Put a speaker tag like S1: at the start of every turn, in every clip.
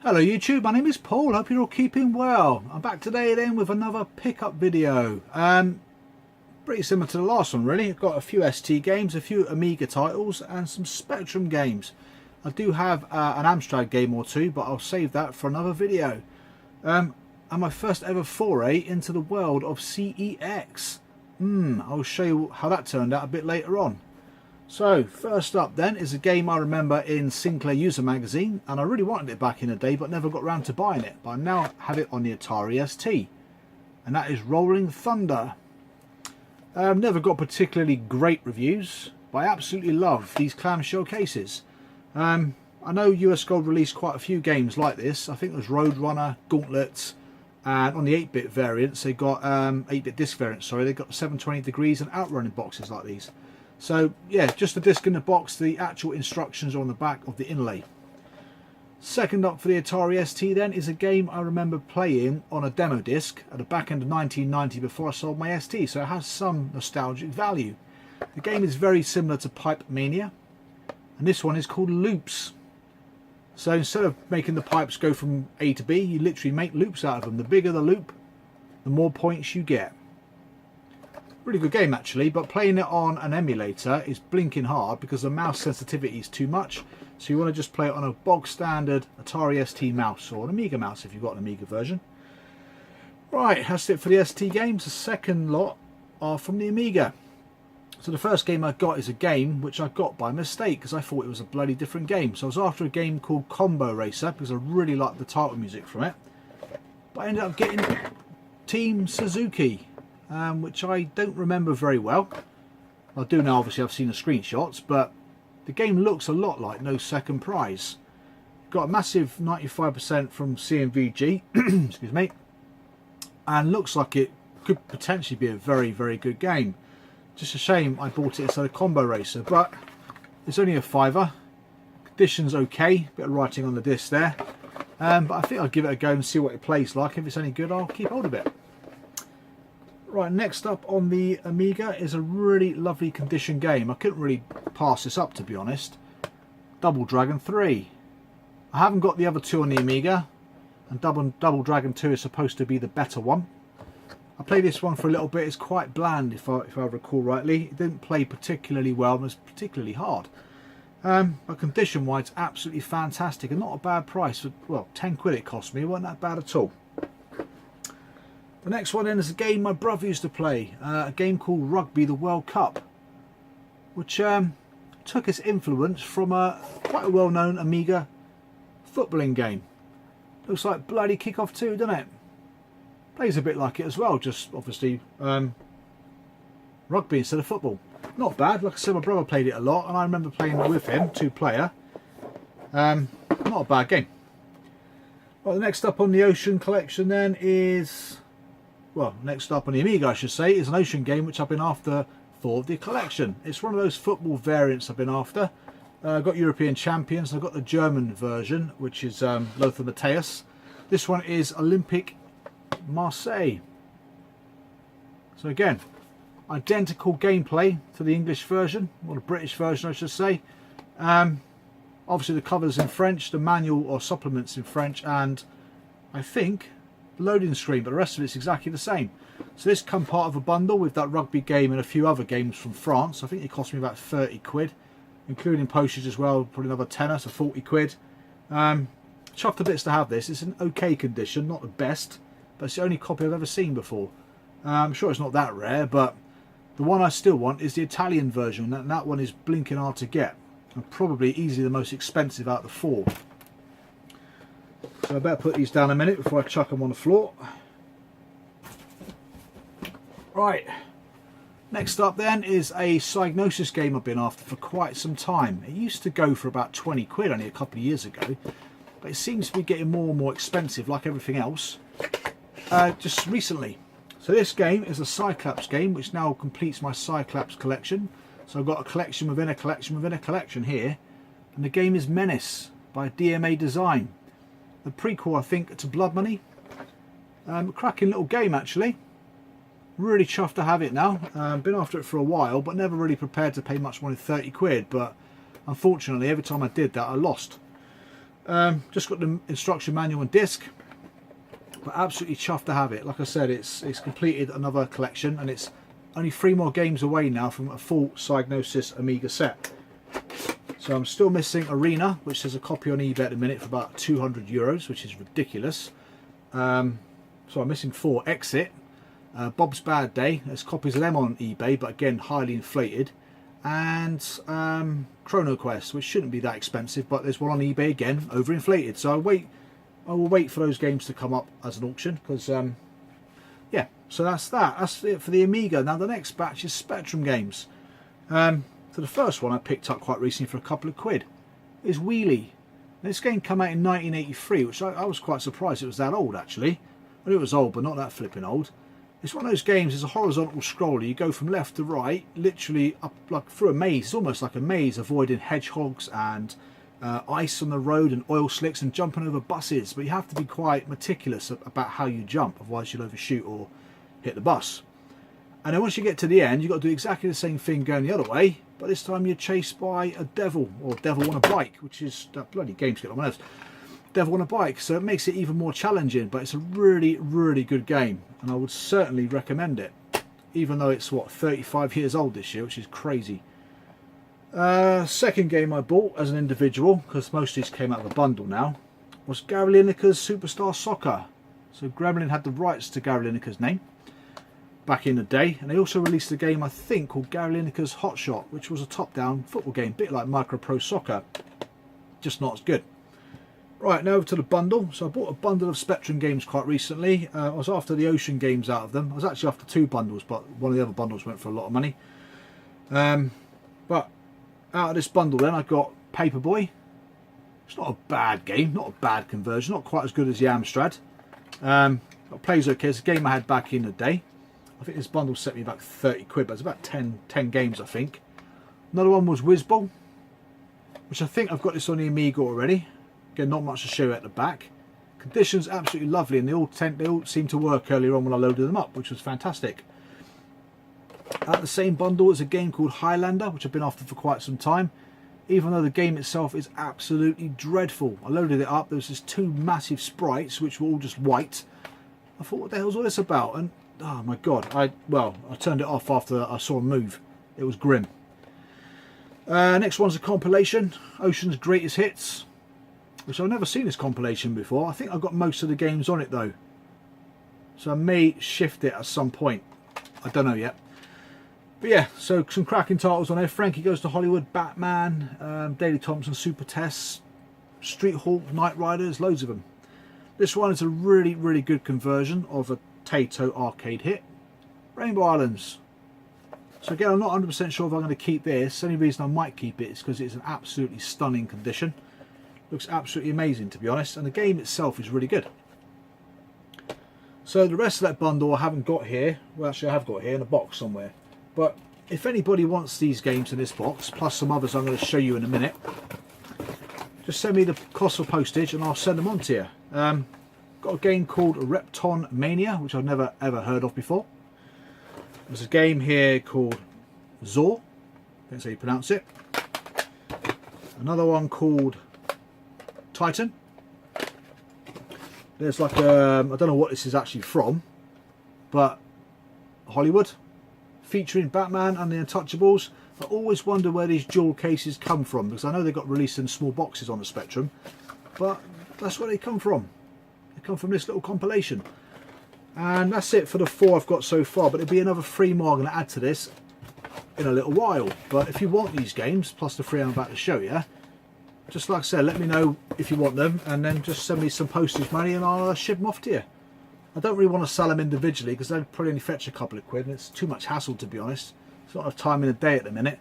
S1: Hello YouTube, my name is Paul, hope you're all keeping well. I'm back today then with another pickup video. Pretty similar to the last one really. I've got a few ST games, a few Amiga titles and some Spectrum games. I do have an Amstrad game or two, but I'll save that for another video. And my first ever foray into the world of CEX. I'll show you how that turned out a bit later on. So first up then is a game I remember in Sinclair User magazine, and I really wanted it back in the day but never got around to buying it, but I now have it on the Atari ST, and that is Rolling Thunder. Never got particularly great reviews, but I absolutely love these clamshell cases. I know US Gold released quite a few games like this. I think it was Roadrunner, Gauntlet, and on the 8-bit variants they got 8-bit disc variants, sorry, they got 720 degrees and outrunning boxes like these. So yeah, just the disc in the box, the actual instructions are on the back of the inlay. Second up for the Atari ST then is a game I remember playing on a demo disc at the back end of 1990 before I sold my ST, so it has some nostalgic value. The game is very similar to Pipe Mania, and this one is called Loops. So instead of making the pipes go from A to B, you literally make loops out of them. The bigger the loop, the more points you get. Really good game actually, but playing it on an emulator is blinking hard because the mouse sensitivity is too much. So you want to just play it on a bog standard Atari ST mouse, or an Amiga mouse if you've got an Amiga version. Right, that's it for the ST games. The second lot are from the Amiga. So the first game I got is a game which I got by mistake because I thought it was a bloody different game. So I was after a game called Combo Racer because I really liked the title music from it. But I ended up getting Team Suzuki. Which I don't remember very well. I do know, obviously I've seen the screenshots, but the game looks a lot like No Second Prize. Got a massive 95% from CMVG, excuse me, and looks like it could potentially be a very, very good game. Just a shame I bought it instead of Combo Racer, but it's only a £5. Condition's okay, bit of writing on the disc there, but I think I'll give it a go and see what it plays like. If it's any good, I'll keep hold of it. Right, next up on the Amiga is a really lovely condition game. I couldn't really pass this up, to be honest. Double Dragon 3. I haven't got the other two on the Amiga, and Double Dragon 2 is supposed to be the better one. I played this one for a little bit. It's quite bland, if I recall rightly. It didn't play particularly well and was particularly hard. But condition-wise, absolutely fantastic and not a bad price. For, well, 10 quid it cost me. It wasn't that bad at all. The next one then is a game my brother used to play, a game called Rugby the World Cup, which took its influence from quite a well-known Amiga footballing game. Looks like bloody Kickoff 2, doesn't it? Plays a bit like it as well, just obviously rugby instead of football. Not bad. Like I said, my brother played it a lot, and I remember playing with him, 2-player. Not a bad game. Well, the next up on the Ocean collection then is... well, next up on the Amiga, I should say, is an Ocean game which I've been after for the collection. It's one of those football variants I've been after. I've got European Champions, and I've got the German version, which is Lothar Matthäus. This one is Olympique Marseille. So again, identical gameplay to the English version, or the British version I should say. Obviously the cover's in French, the manual or supplements in French, and I think loading screen, but the rest of it's exactly the same. So this come part of a bundle with that rugby game and a few other games from France. I think it cost me about 30 quid, including postage as well, probably another tenner, so 40 quid. Chuffed to bits to have this. It's in okay condition, not the best, but it's the only copy I've ever seen before. I'm sure it's not that rare, but the one I still want is the Italian version, and that one is blinking hard to get, and probably easily the most expensive out of the four. So I better put these down a minute before I chuck them on the floor. Right, next up then is a Psygnosis game I've been after for quite some time. It used to go for about 20 quid only a couple of years ago, but it seems to be getting more and more expensive like everything else just recently. So this game is a Cyclops game which now completes my Cyclops collection. So I've got a collection within a collection within a collection here, and the game is Menace by DMA Design. The prequel, I think, to Blood Money. A cracking little game actually. Really chuffed to have it now. Been after it for a while, but never really prepared to pay much more than 30 quid. But unfortunately, every time I did that, I lost. Just got the instruction manual and disc, but absolutely chuffed to have it. Like I said, it's completed another collection, and it's only 3 more games away now from a full Psygnosis Amiga set. So I'm still missing Arena, which there's a copy on eBay at the minute for about €200, which is ridiculous. So I'm missing 4. Exit, Bob's Bad Day, there's copies of them on eBay, but again highly inflated. And Chrono Quest, which shouldn't be that expensive, but there's one on eBay again, overinflated. So I will wait for those games to come up as an auction, because yeah. So that's it for the Amiga. Now the next batch is Spectrum games. So the first one I picked up quite recently for a couple of quid is Wheelie. This game came out in 1983, which I was quite surprised it was that old actually. I knew it was old, but not that flipping old. It's one of those games, it's a horizontal scroller. You go from left to right, literally up like through a maze. It's almost like a maze, avoiding hedgehogs and ice on the road and oil slicks and jumping over buses. But you have to be quite meticulous about how you jump, otherwise you'll overshoot or hit the bus. And then once you get to the end, you've got to do exactly the same thing going the other way, but this time you're chased by a devil, or devil on a bike, which is that bloody game's getting on my nerves. Devil on a bike, so it makes it even more challenging, but it's a really, really good game, and I would certainly recommend it, even though it's, what, 35 years old this year, which is crazy. Second game I bought as an individual, because most of these came out of a bundle now, was Gary Lineker's Superstar Soccer. So Gremlin had the rights to Gary Lineker's name back in the day, and they also released a game I think called Gary Lineker's Hot Shot, which was a top-down football game, a bit like Micro Pro Soccer, just not as good. Right, now over to the bundle. So I bought a bundle of Spectrum games quite recently. I was after the Ocean games out of them. I was actually after 2 bundles, but one of the other bundles went for a lot of money. But out of this bundle then I got Paperboy. It's not a bad game, not a bad conversion, not quite as good as the Amstrad. It plays okay. It's a game I had back in the day. I think this bundle set me about 30 quid, but it's about 10 games I think. Another one was Whizball, which I think I've got this on the Amiga already. Again, not much to show at the back. Conditions absolutely lovely, and they all seem to work earlier on when I loaded them up, which was fantastic. At the same bundle is a game called Highlander, which I've been after for quite some time, even though the game itself is absolutely dreadful. I loaded it up, there was just 2 massive sprites which were all just white. I thought, what the hell's all this about? And oh my god, I turned it off after I saw a move. It was grim. Next one's a compilation, Ocean's Greatest Hits, which I've never seen this compilation before. I think I've got most of the games on it though, so I may shift it at some point. I don't know yet. But yeah, so some cracking titles on there. Frankie Goes to Hollywood, Batman, Daley Thompson Super Tests, Street Hawk, Knight Riders, loads of them. This one is a really, really good conversion of a Taito arcade hit. Rainbow Islands. So again, I'm not 100% sure if I'm going to keep this. The only reason I might keep it is because it's in absolutely stunning condition. Looks absolutely amazing, to be honest, and the game itself is really good. So the rest of that bundle I haven't got here. Well, actually I have got here in a box somewhere. But if anybody wants these games in this box, plus some others I'm going to show you in a minute, just send me the cost for postage and I'll send them on to you. Got a game called Repton Mania, which I've never ever heard of before. There's a game here called Zor, that's how you pronounce it. Another one called Titan. There's like I don't know what this is actually from, but Hollywood, featuring Batman and the Untouchables. I always wonder where these jewel cases come from, because I know they got released in small boxes on the Spectrum, but that's where they come from. They come from this little compilation. And that's it for the 4 I've got so far, but there'll be another 3 more I'm going to add to this in a little while. But if you want these games, plus the 3 I'm about to show you, just like I said, let me know if you want them, and then just send me some postage money and I'll ship them off to you. I don't really want to sell them individually because they'll probably only fetch a couple of quid, and it's too much hassle, to be honest. It's not enough time in the day at the minute.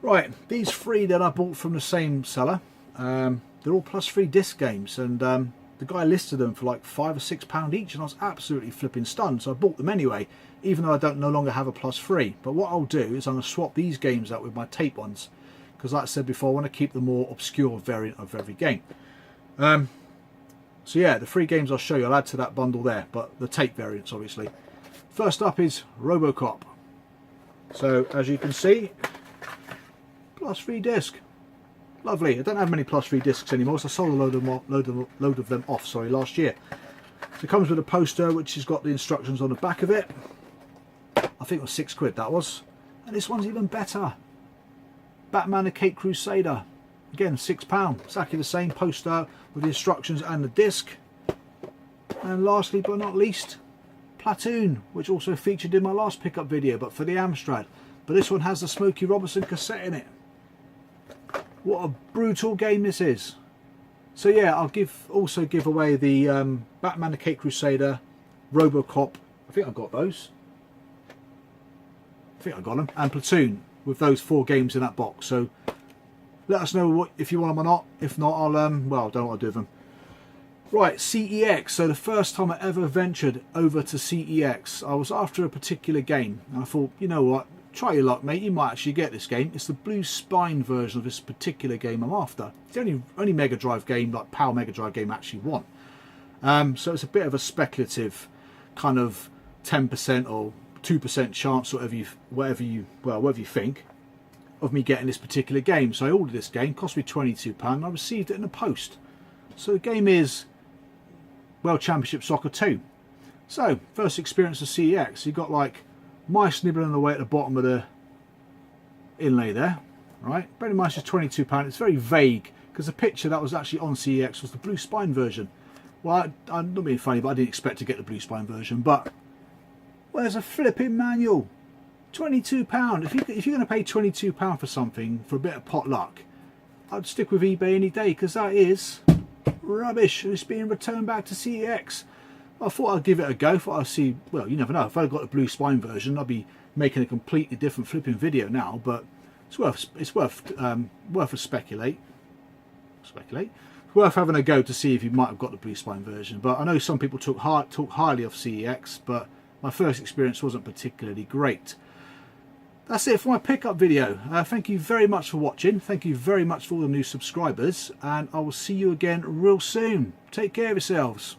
S1: Right, these 3 that I bought from the same seller, they're all +3 disc games, and the guy listed them for like £5 or £6 each, and I was absolutely flipping stunned, so I bought them anyway, even though I don't no longer have a +3. But what I'll do is I'm going to swap these games out with my tape ones, because like I said before, I want to keep the more obscure variant of every game. So yeah, the 3 games I'll show you, I'll add to that bundle there, but the tape variants obviously. First up is Lovely. I don't have many plus 3 discs anymore, so I sold a load of them off, sorry, last year. So it comes with a poster which has got the instructions on the back of it. I think it was £6 that was. And this one's even better. Batman the Caped Crusader. Again, £6. Exactly the same poster with the instructions and the disc. And lastly but not least, Platoon, which also featured in my last pickup video, but for the Amstrad. But this one has the Smokey Robinson cassette in it. What a brutal game this is. So yeah, I'll also give away the Batman the Caped Crusader, Robocop, I think I've got those. I think I got them, and Platoon, with those 4 games in that box. So let us know if you want them or not. If not, I'll well, I don't know what I'll do with them. Right, CEX. So the first time I ever ventured over to CEX, I was after a particular game, and I thought, you know what, try your luck, mate, you might actually get this game. It's the Blue Spine version of this particular game I'm after. It's the only Mega Drive game, like PAL Mega Drive game, I actually won. So it's a bit of a speculative kind of 10% or 2% chance, whatever you think, of me getting this particular game. So I ordered this game, cost me £22, and I received it in the post. So the game is World Championship Soccer 2. So first experience of CEX, you got like mice nibbling away at the bottom of the inlay there, right? Bear in mind it's £22. It's very vague because the picture that was actually on CEX was the Blue Spine version. Well, I'm not being funny, but I didn't expect to get the Blue Spine version. But where's a flipping manual? £22. If you're going to pay £22 for something for a bit of pot luck, I'd stick with eBay any day, because that is rubbish. It's being returned back to CEX. I thought I'd give it a go. Thought I'd see. Well, you never know. If I'd got the Blue Spine version, I'd be making a completely different flipping video now. But it's worth a speculate. It's worth having a go to see if you might have got the Blue Spine version. But I know some people talk highly of CEX, but my first experience wasn't particularly great. That's it for my pickup video. Thank you very much for watching. Thank you very much for all the new subscribers, and I will see you again real soon. Take care of yourselves.